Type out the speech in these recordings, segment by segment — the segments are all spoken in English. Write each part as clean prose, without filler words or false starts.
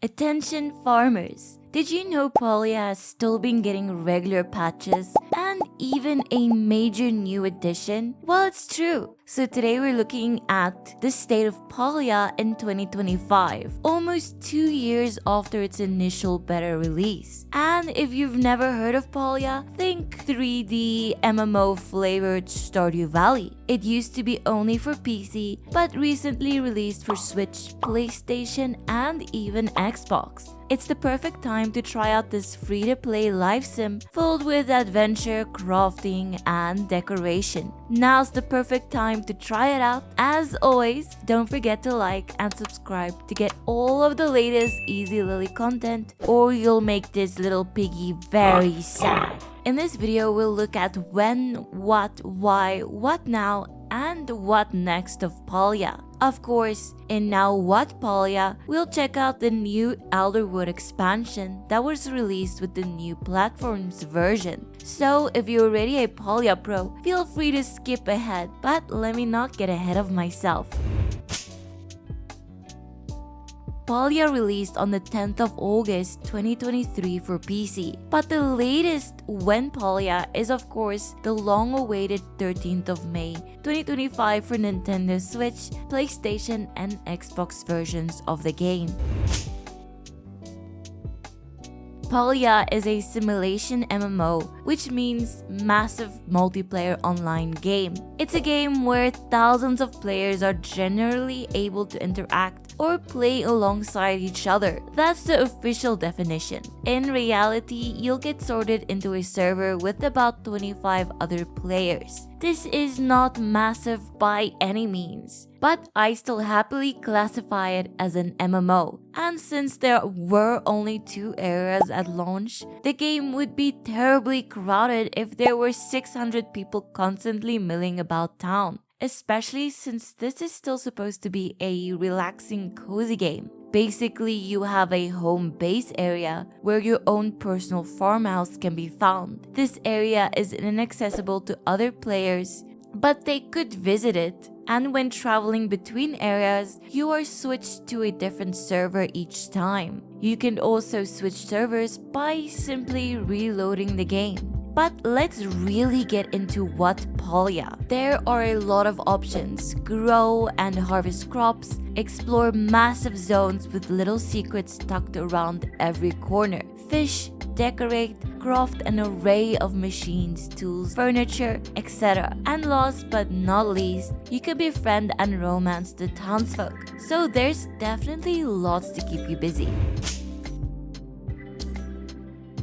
Attention farmers! Did you know Palia has still been getting regular patches and even a major new addition? Well, it's true. So today we're looking at the state of Palia in 2025, almost 2 years after its initial beta release. And if you've never heard of Palia, think 3D MMO-flavoured Stardew Valley. It used to be only for PC, but recently released for Switch, PlayStation, and even Xbox. It's the perfect time to try out this free-to-play live sim filled with adventure, crafting, and decoration. Now's the perfect time to try it out. As always, don't forget to like and subscribe to get all of the latest Ezlilyy content, or you'll make this little piggy very sad. In this video, we'll look at when, what, why, what now, and what next of Palia. Of course, in Now What Palia, we'll check out the new Elderwood expansion that was released with the new platforms version. So if you're already a Palia pro, feel free to skip ahead, but let me not get ahead of myself. Palia released on the 10th of August 2023 for PC, but the latest When Palia is of course the long-awaited 13th of May 2025 for Nintendo Switch, PlayStation, and Xbox versions of the game. Palia is a simulation MMO, which means massive multiplayer online game. It's a game where thousands of players are generally able to interact or play alongside each other. That's the official definition. In reality, you'll get sorted into a server with about 25 other players. This is not massive by any means, but I still happily classify it as an MMO. And since there were only 2 areas at launch, the game would be terribly crowded if there were 600 people constantly milling about town. Especially since this is still supposed to be a relaxing, cozy game. Basically, you have a home base area where your own personal farmhouse can be found. This area is inaccessible to other players, but they could visit it. And when traveling between areas, you are switched to a different server each time. You can also switch servers by simply reloading the game. But let's really get into what Palia. There are a lot of options: grow and harvest crops, explore massive zones with little secrets tucked around every corner, fish, decorate, craft an array of machines, tools, furniture, etc. And last but not least, you can befriend and romance the townsfolk. So there's definitely lots to keep you busy.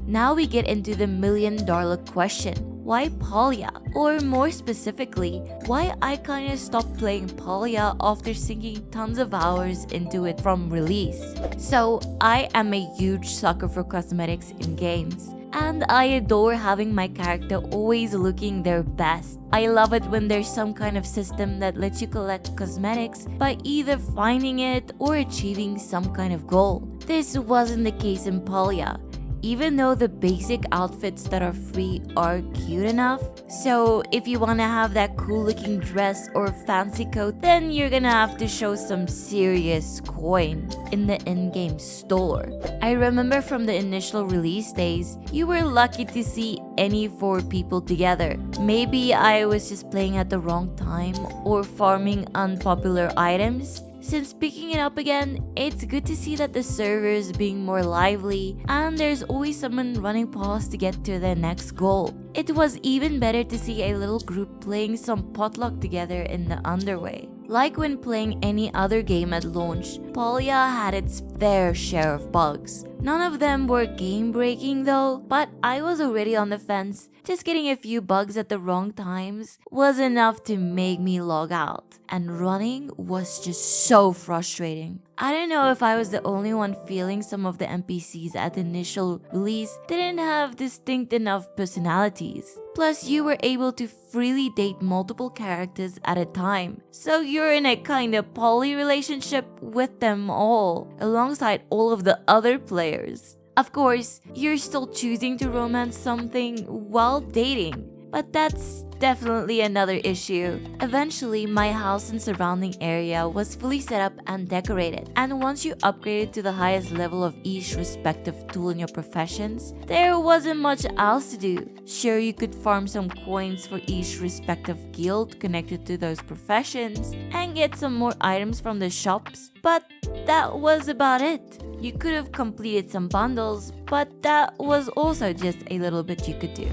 Now we get into the million-dollar question. Why Palia? Or more specifically, why I kinda stopped playing Palia after sinking tons of hours into it from release. So I am a huge sucker for cosmetics in games, and I adore having my character always looking their best. I love it when there's some kind of system that lets you collect cosmetics by either finding it or achieving some kind of goal. This wasn't the case in Palia, even though the basic outfits that are free are cute enough. So if you want to have that cool looking dress or fancy coat, then you're gonna have to show some serious coin in the in-game store. I remember from the initial release days, you were lucky to see any 4 people together. Maybe I was just playing at the wrong time or farming unpopular items. Since picking it up again, it's good to see that the server is being more lively and there's always someone running past to get to their next goal. It was even better to see a little group playing some potluck together in the underway. Like when playing any other game at launch, Palia had its fair share of bugs. None of them were game-breaking though, but I was already on the fence. Just getting a few bugs at the wrong times was enough to make me log out. And running was just so frustrating. I don't know if I was the only one feeling some of the NPCs at the initial release didn't have distinct enough personalities. Plus, you were able to freely date multiple characters at a time. So you're in a kind of poly relationship with them all, alongside all of the other players. Of course, you're still choosing to romance something while dating. But that's definitely another issue. Eventually, my house and surrounding area was fully set up and decorated. And once you upgraded to the highest level of each respective tool in your professions, there wasn't much else to do. Sure, you could farm some coins for each respective guild connected to those professions and get some more items from the shops, but that was about it. You could have completed some bundles, but that was also just a little bit you could do.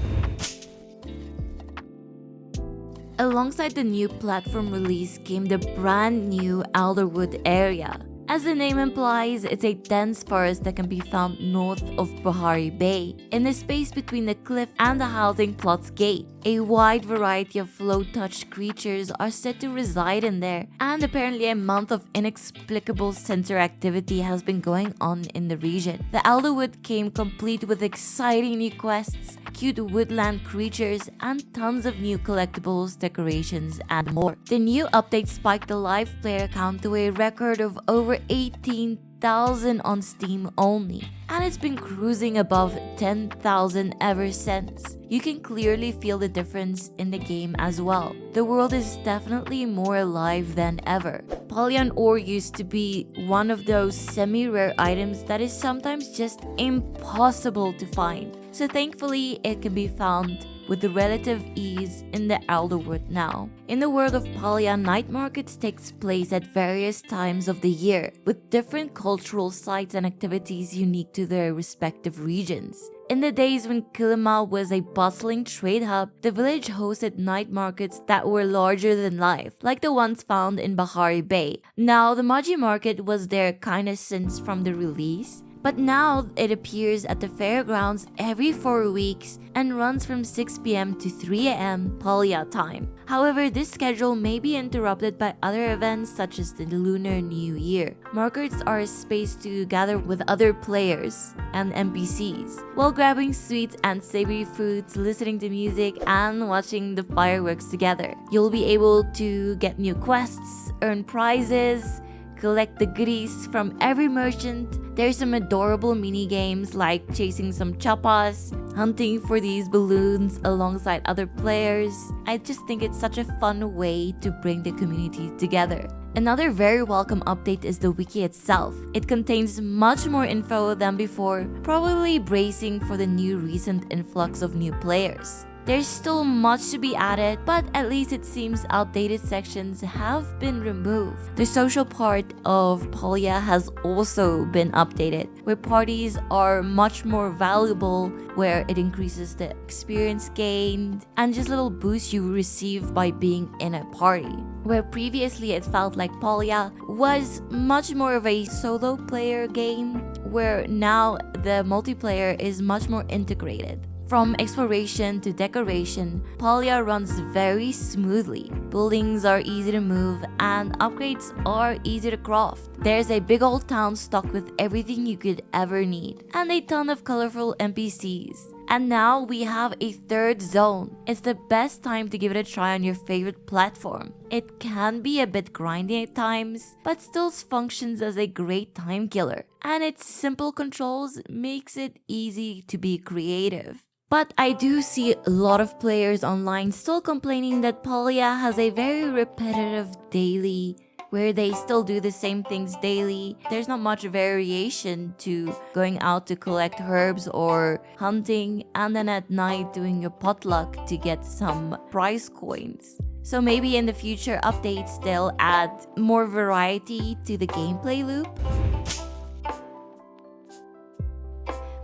Alongside the new platform release came the brand new Alderwood area. As the name implies, it's a dense forest that can be found north of Bahari Bay, in the space between the cliff and the housing plot's gate. A wide variety of low-touch creatures are said to reside in there, and apparently a month of inexplicable sensor activity has been going on in the region. The Alderwood came complete with exciting new quests, cute woodland creatures, and tons of new collectibles, decorations, and more. The new update spiked the live player count to a record of over 18,000 on Steam only, and it's been cruising above 10,000 ever since. You can clearly feel the difference in the game as well. The world is definitely more alive than ever. Palia ore used to be one of those semi-rare items that is sometimes just impossible to find. So thankfully, it can be found with the relative ease in the Alderwood now. In the world of Palia, night markets takes place at various times of the year, with different cultural sites and activities unique to their respective regions. In the days when Kilima was a bustling trade hub, the village hosted night markets that were larger than life, like the ones found in Bahari Bay. Now, the Maji market was there kinda since from the release, but now it appears at the fairgrounds every 4 weeks and runs from 6 p.m. to 3 a.m. Palia time. However, this schedule may be interrupted by other events such as the Lunar New Year. Markets are a space to gather with other players and NPCs while grabbing sweet and savory foods, listening to music, and watching the fireworks together. You'll be able to get new quests, earn prizes, collect the goodies from every merchant. There's some adorable mini games like chasing some chapas, hunting for these balloons alongside other players. I just think it's such a fun way to bring the community together. Another very welcome update is the wiki itself. It contains much more info than before, probably bracing for the new recent influx of new players. There's still much to be added, but at least it seems outdated sections have been removed. The social part of Palia has also been updated, where parties are much more valuable, where it increases the experience gained, and just little boosts you receive by being in a party. Where previously it felt like Palia was much more of a solo player game, where now the multiplayer is much more integrated. From exploration to decoration, Palia runs very smoothly. Buildings are easy to move and upgrades are easy to craft. There's a big old town stocked with everything you could ever need, and a ton of colorful NPCs. And now we have a third zone. It's the best time to give it a try on your favorite platform. It can be a bit grindy at times, but still functions as a great time killer. And its simple controls makes it easy to be creative. But I do see a lot of players online still complaining that Palia has a very repetitive daily, where they still do the same things daily. There's not much variation to going out to collect herbs or hunting, and then at night doing your potluck to get some prize coins. So maybe in the future updates they'll add more variety to the gameplay loop.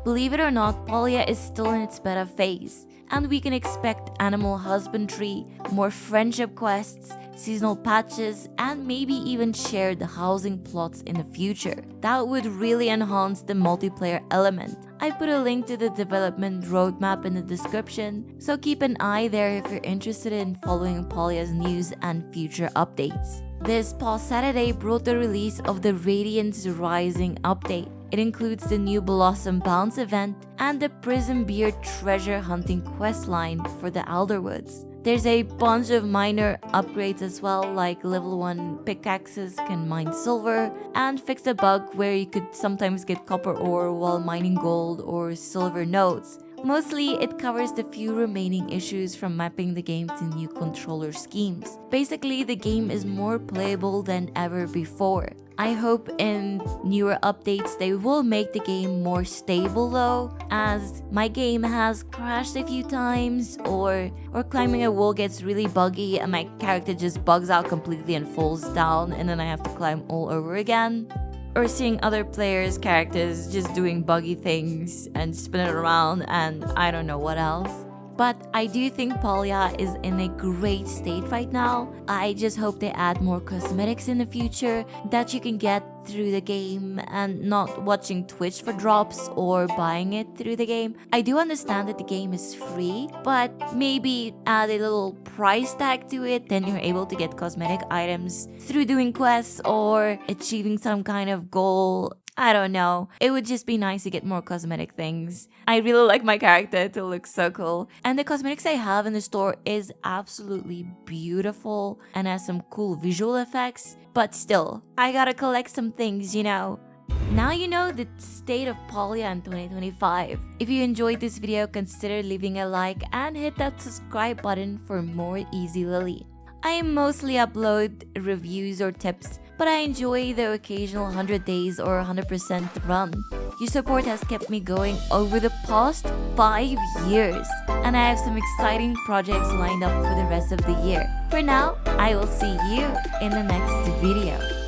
Believe it or not, Palia is still in its beta phase, and we can expect animal husbandry, more friendship quests, seasonal patches, and maybe even shared housing plots in the future. That would really enhance the multiplayer element. I put a link to the development roadmap in the description, so keep an eye there if you're interested in following Palia's news and future updates. This past Saturday brought the release of the Radiance Rising update. It includes the new Blossom Bounce event and the Prism Beer treasure hunting questline for the Alderwoods. There's a bunch of minor upgrades as well, like level 1 pickaxes can mine silver, and fix a bug where you could sometimes get copper ore while mining gold or silver nodes, Mostly, it covers the few remaining issues from mapping the game to new controller schemes. Basically, the game is more playable than ever before. I hope in newer updates they will make the game more stable though, as my game has crashed a few times, or climbing a wall gets really buggy and my character just bugs out completely and falls down and then I have to climb all over again. Or seeing other players' characters just doing buggy things and spinning around and I don't know what else. But I do think Palia is in a great state right now. I just hope they add more cosmetics in the future that you can get through the game and not watching Twitch for drops or buying it through the game. I do understand that the game is free, but maybe add a little price tag to it, then you're able to get cosmetic items through doing quests or achieving some kind of goal. I don't know. It would just be nice to get more cosmetic things. I really like my character to look so cool. And the cosmetics I have in the store is absolutely beautiful and has some cool visual effects. But still, I gotta collect some things, you know. Now you know the state of Palia in 2025. If you enjoyed this video, consider leaving a like and hit that subscribe button for more Ezlilyy. I mostly upload reviews or tips, but I enjoy the occasional 100 days or 100% run. Your support has kept me going over the past 5 years, and I have some exciting projects lined up for the rest of the year. For now, I will see you in the next video.